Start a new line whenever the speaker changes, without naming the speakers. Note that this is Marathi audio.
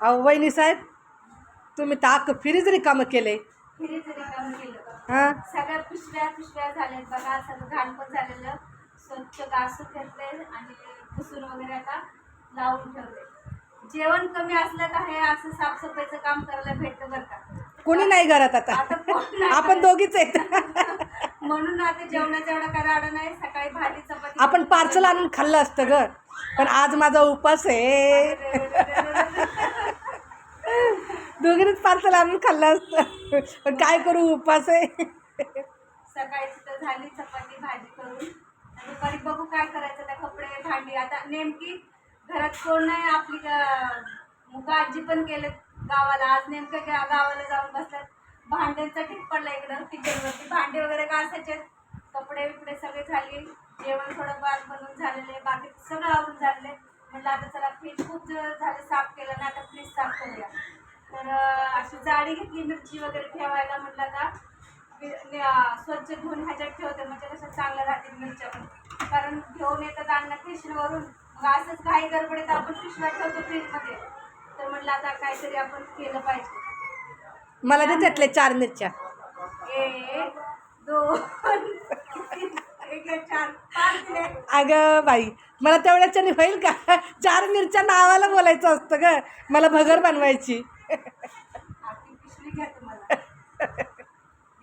अहो वहिनी साहेब, तुम्ही ताक फ्रीज रिकामं केले.
फ्रीज रिकामं केलं.
हां,
सगळ्या पिशव्या झाल्यात बघा. सगळं घाण पण झालेलं. स्वच्छ घासून घेतले आणि पुसून वगैरे आता लावून ठेवले. जेवण कमी असलं का हे असं साफसफाईचं काम करायला भेटतं बरं का.
कोणी नाही घरात आता.
आता कोण नाही
आपण दोघीच आहेत.
म्हणून आता जेवणाचा एवढा काय राडा नाही. सकाळी भाजी चपाती
आपण पार्सल आणून खाल्लं असतं ग, पण आज माझा उपास आहे. दोघींनीच पार्सल आणून खाल्लं असतं, पण काय करू, उपास आहे.
सकाळची तर झाली चपाती भाजी करून. दुपारी बघू काय करायचं. त्या कपडे भांडी आता नेमकी घरात कोण नाही. आपली मुका आजी पण गेले गावाला. आज नेमकं गावाला जाऊन बसल्यात. भांड्यांचा ढीग पडला इकडं किचनवरती. भांडे वगैरे घासायचे, कपडे बिपडे सगळे झाले. जेवण थोडंफार बनवून झालेले, बाकी सगळं आवरून झाले. म्हटलं आता चला फ्रीज खूप झालं साफ केलं ना, आता फ्रीज साफ करूया. तर अशी जाळी घेतली मिरची वगैरे ठेवायला. म्हटलं आता स्वच्छ धुवून ह्याच्यात ठेवते, म्हणजे कसं चांगलं राहतील मिरच्या पण. कारण घेऊन येतात अन्न स्टेशनवरून, मग असंच काही गडबडीत आपण पिशव्या ठेवतो फ्रीजमध्ये. तर म्हटलं आता काहीतरी आपण केलं पाहिजे.
मला ते त्यातले 4 मिरच्या.
1 2 3 4 5 दिले.
अगं बाई, मला तेवढ्याच्याने होईल का? 4 मिरच्या नावाला बोलायचं असतं ग, मला भगर बनवायची.
आपली पिशवी घ्या तुम्हाला.